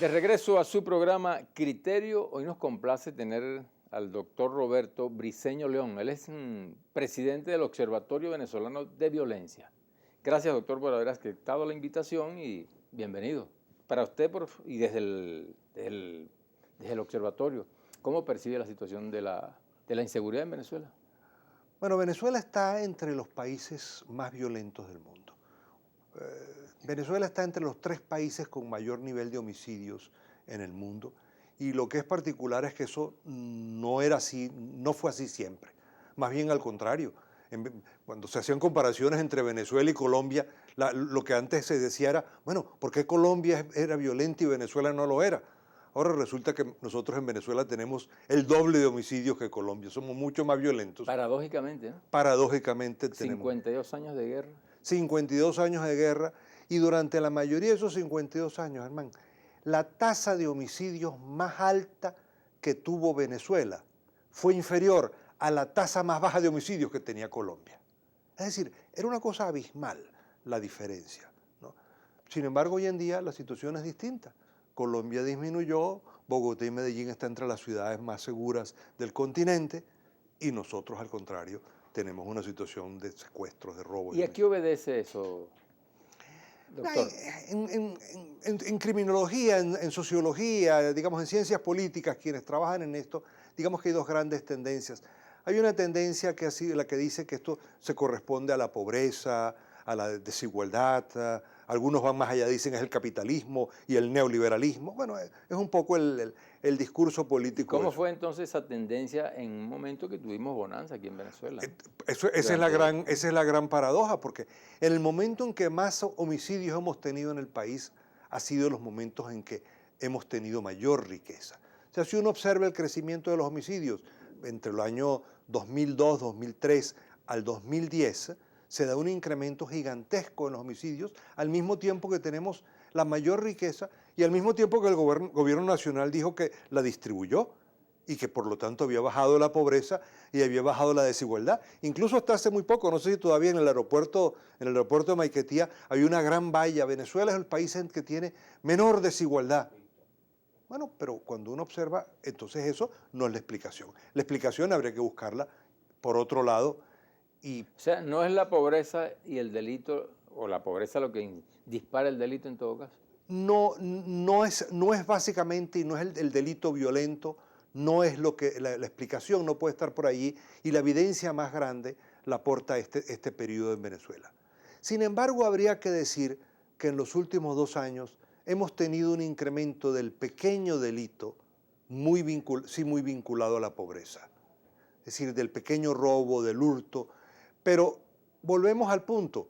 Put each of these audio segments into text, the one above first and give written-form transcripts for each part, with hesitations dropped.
De regreso a su programa Criterio, hoy nos complace tener al doctor Roberto Briceño León. Él es presidente del Observatorio Venezolano de Violencia. Gracias, doctor, por haber aceptado la invitación y bienvenido. Para usted y desde el observatorio, ¿cómo percibe la situación de la inseguridad en Venezuela? Bueno, Venezuela está entre los países más violentos del mundo. Venezuela está entre los 3 países con mayor nivel de homicidios en el mundo, y lo que es particular es que eso no era así, no fue así siempre. Más bien al contrario. Cuando se hacían comparaciones entre Venezuela y Colombia, lo que antes se decía era, bueno, ¿por qué Colombia era violenta y Venezuela no lo era? Ahora resulta que nosotros en Venezuela tenemos el doble de homicidios que Colombia, somos mucho más violentos. Paradójicamente, ¿no? Paradójicamente tenemos 52 años de guerra. 52 años de guerra, y durante la mayoría de esos 52 años, hermano, la tasa de homicidios más alta que tuvo Venezuela fue inferior a la tasa más baja de homicidios que tenía Colombia. Es decir, era una cosa abismal la diferencia, ¿no? Sin embargo, hoy en día la situación es distinta. Colombia disminuyó, Bogotá y Medellín están entre las ciudades más seguras del continente, y nosotros, al contrario, tenemos una situación de secuestros, de robos. ¿Y a qué obedece eso, doctor? En criminología, en sociología, digamos en ciencias políticas, quienes trabajan en esto, digamos que hay 2 grandes tendencias. Hay una tendencia que ha sido la que dice que esto se corresponde a la pobreza, a la desigualdad. Algunos van más allá, dicen es el capitalismo y el neoliberalismo. Bueno, es un poco el discurso político. ¿Cómo fue entonces esa tendencia en un momento que tuvimos bonanza aquí en Venezuela? Esa es la gran paradoja, porque en el momento en que más homicidios hemos tenido en el país ha sido los momentos en que hemos tenido mayor riqueza. O sea, si uno observa el crecimiento de los homicidios entre el año 2002, 2003 al 2010, se da un incremento gigantesco en los homicidios, al mismo tiempo que tenemos la mayor riqueza y al mismo tiempo que el gobierno nacional dijo que la distribuyó y que por lo tanto había bajado la pobreza y había bajado la desigualdad. Incluso hasta hace muy poco, no sé si todavía en el aeropuerto de Maiquetía hay una gran valla. Venezuela es el país en que tiene menor desigualdad. Bueno, pero cuando uno observa, entonces eso no es la explicación. La explicación habría que buscarla por otro lado. O sea, no es la pobreza y el delito, o la pobreza lo que dispara el delito en todo caso. No es básicamente, y no es el delito violento, no es lo que la explicación no puede estar por allí, y la evidencia más grande la aporta este periodo en Venezuela. Sin embargo, habría que decir que en los últimos 2 años hemos tenido un incremento del pequeño delito muy vinculado a la pobreza. Es decir, del pequeño robo, del hurto. Pero volvemos al punto.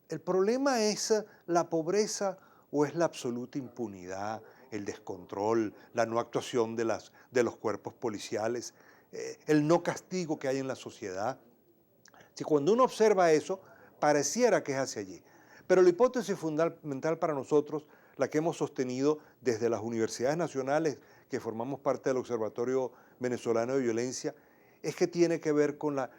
¿El problema es la pobreza o es la absoluta impunidad, el descontrol, la no actuación de los cuerpos policiales, el no castigo que hay en la sociedad? Si cuando uno observa eso, pareciera que es hacia allí. Pero la hipótesis fundamental para nosotros, la que hemos sostenido desde las universidades nacionales que formamos parte del Observatorio Venezolano de Violencia, es que tiene que ver con la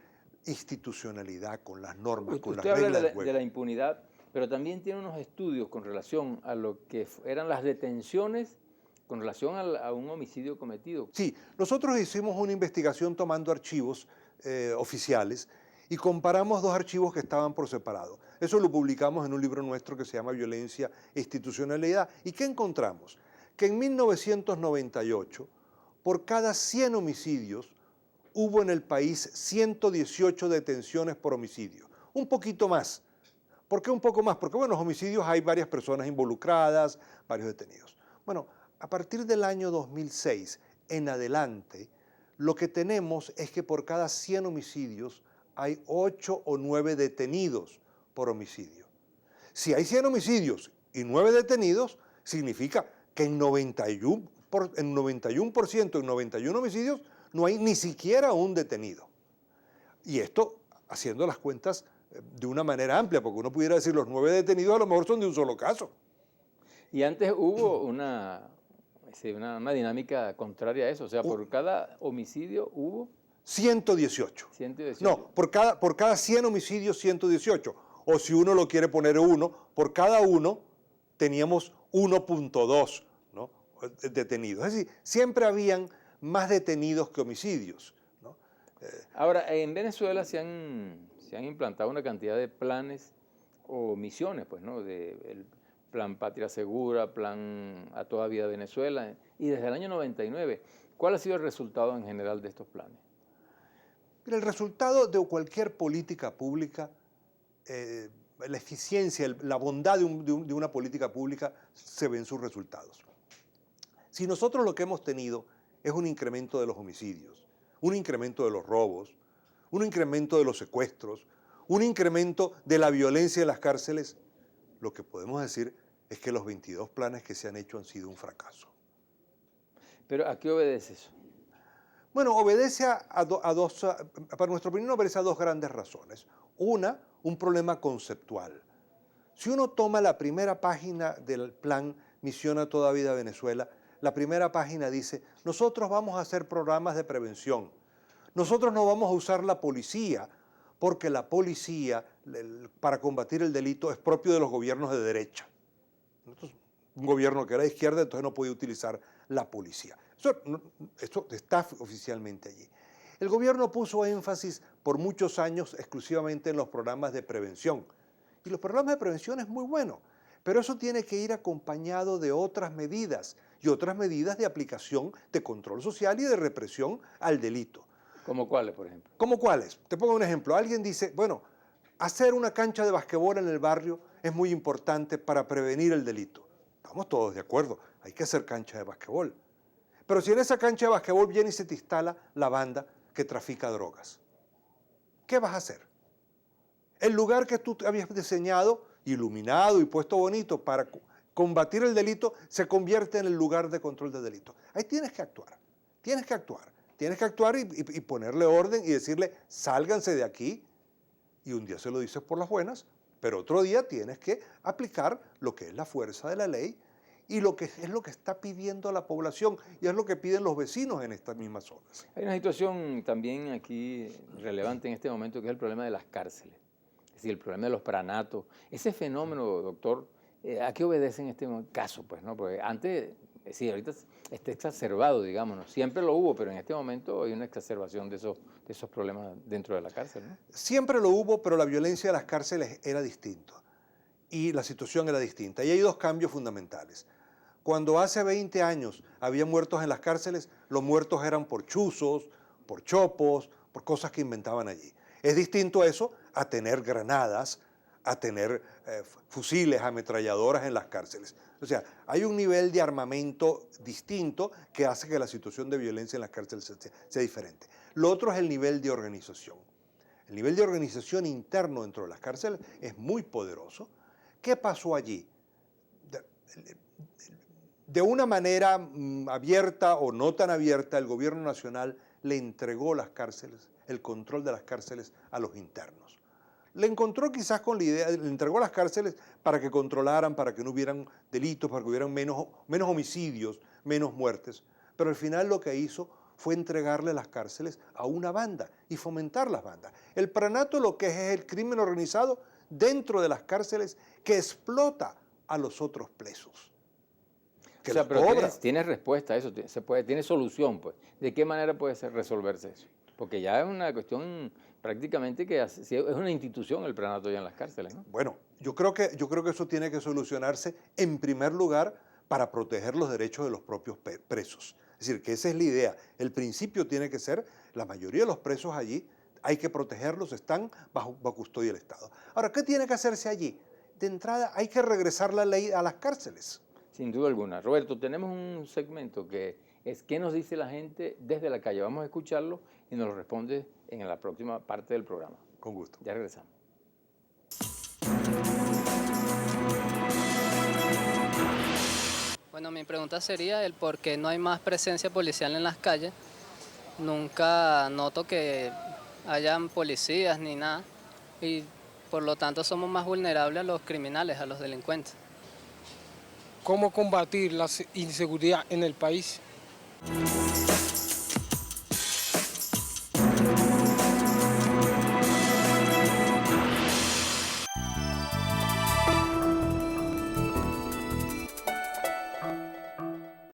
institucionalidad, con las normas, con las reglas del juego. Usted habla de la impunidad, pero también tiene unos estudios con relación a lo que eran las detenciones con relación a un homicidio cometido. Sí, nosotros hicimos una investigación tomando archivos oficiales y comparamos 2 archivos que estaban por separado. Eso lo publicamos en un libro nuestro que se llama Violencia e Institucionalidad. ¿Y qué encontramos? Que en 1998, por cada 100 homicidios, hubo en el país 118 detenciones por homicidio. Un poquito más. ¿Por qué un poco más? Porque, bueno, los homicidios hay varias personas involucradas, varios detenidos. Bueno, a partir del año 2006 en adelante, lo que tenemos es que por cada 100 homicidios hay 8 o 9 detenidos por homicidio. Si hay 100 homicidios y 9 detenidos, significa que en 91%, en 91 homicidios, no hay ni siquiera un detenido. Y esto haciendo las cuentas de una manera amplia, porque uno pudiera decir los 9 detenidos a lo mejor son de un solo caso. Y antes hubo una dinámica contraria a eso, o sea, por cada homicidio hubo 118. 118. No, por cada 100 homicidios, 118. O si uno lo quiere poner 1, por cada uno teníamos 1.2, ¿no? detenidos. Es decir, siempre habían más detenidos que homicidios, ¿no? Ahora, en Venezuela se han implantado una cantidad de planes o misiones, pues, ¿no? El plan Patria Segura, plan A Toda Vida Venezuela, y desde el año 99, ¿cuál ha sido el resultado en general de estos planes? Mira, el resultado de cualquier política pública, la eficiencia, la bondad de una política pública se ve en sus resultados. Si nosotros lo que hemos tenido es un incremento de los homicidios, un incremento de los robos, un incremento de los secuestros, un incremento de la violencia en las cárceles, lo que podemos decir es que los 22 planes que se han hecho han sido un fracaso. ¿Pero a qué obedece eso? Bueno, obedece para nuestra opinión obedece a dos grandes razones. Una, un problema conceptual. Si uno toma la primera página del plan Misión a Toda Vida Venezuela, la primera página dice, nosotros vamos a hacer programas de prevención. Nosotros no vamos a usar la policía, porque la policía, para combatir el delito, es propio de los gobiernos de derecha. Entonces, un gobierno que era de izquierda, entonces no podía utilizar la policía. Esto está oficialmente allí. El gobierno puso énfasis por muchos años exclusivamente en los programas de prevención. Y los programas de prevención es muy bueno, pero eso tiene que ir acompañado de otras medidas y otras medidas de aplicación de control social y de represión al delito. ¿Cómo cuáles, por ejemplo? ¿Cómo cuáles? Te pongo un ejemplo. Alguien dice, bueno, hacer una cancha de basquetbol en el barrio es muy importante para prevenir el delito. Estamos todos de acuerdo, hay que hacer cancha de basquetbol. Pero si en esa cancha de basquetbol viene y se te instala la banda que trafica drogas, ¿qué vas a hacer? El lugar que tú habías diseñado, iluminado y puesto bonito para combatir el delito, se convierte en el lugar de control del delito. Ahí tienes que actuar, tienes que actuar. Tienes que actuar y ponerle orden y decirle, sálganse de aquí. Y un día se lo dices por las buenas, pero otro día tienes que aplicar lo que es la fuerza de la ley y lo que es lo que está pidiendo la población y es lo que piden los vecinos en estas mismas zonas. Hay una situación también aquí relevante en este momento que es el problema de las cárceles, es decir, el problema de los pranatos. Ese fenómeno, doctor, ¿a qué obedece en este caso? Pues, ¿no? Porque antes, sí, ahorita está exacerbado, digamos, ¿no? Siempre lo hubo, pero en este momento hay una exacerbación de esos problemas dentro de la cárcel, ¿no? Siempre lo hubo, pero la violencia de las cárceles era distinta y la situación era distinta. Y hay dos cambios fundamentales. Cuando hace 20 años había muertos en las cárceles, los muertos eran por chuzos, por chopos, por cosas que inventaban allí. Es distinto eso a tener granadas, a tener fusiles, ametralladoras en las cárceles. O sea, hay un nivel de armamento distinto que hace que la situación de violencia en las cárceles sea diferente. Lo otro es el nivel de organización. El nivel de organización interno dentro de las cárceles es muy poderoso. ¿Qué pasó allí? De una manera abierta o no tan abierta, el gobierno nacional le entregó las cárceles, el control de las cárceles a los internos. Le encontró quizás con la idea, le entregó las cárceles para que controlaran, para que no hubieran delitos, para que hubieran menos homicidios, menos muertes. Pero al final lo que hizo fue entregarle las cárceles a una banda y fomentar las bandas. El pranato lo que es el crimen organizado dentro de las cárceles que explota a los otros presos. O sea, pero tienes respuesta a eso, tiene solución, pues. ¿De qué manera puede resolverse eso? Porque ya es una cuestión prácticamente que es una institución el pranato ya en las cárceles, ¿no? Bueno, yo creo que eso tiene que solucionarse en primer lugar para proteger los derechos de los propios presos. Es decir, que esa es la idea. El principio tiene que ser, la mayoría de los presos allí, hay que protegerlos, están bajo custodia del Estado. Ahora, ¿qué tiene que hacerse allí? De entrada, hay que regresar la ley a las cárceles. Sin duda alguna. Roberto, tenemos un segmento que es ¿qué nos dice la gente desde la calle? Vamos a escucharlo y nos lo responde en la próxima parte del programa. Con gusto. Ya regresamos. Bueno, mi pregunta sería el por qué no hay más presencia policial en las calles. Nunca noto que hayan policías ni nada y por lo tanto somos más vulnerables a los criminales, a los delincuentes. ¿Cómo combatir la inseguridad en el país?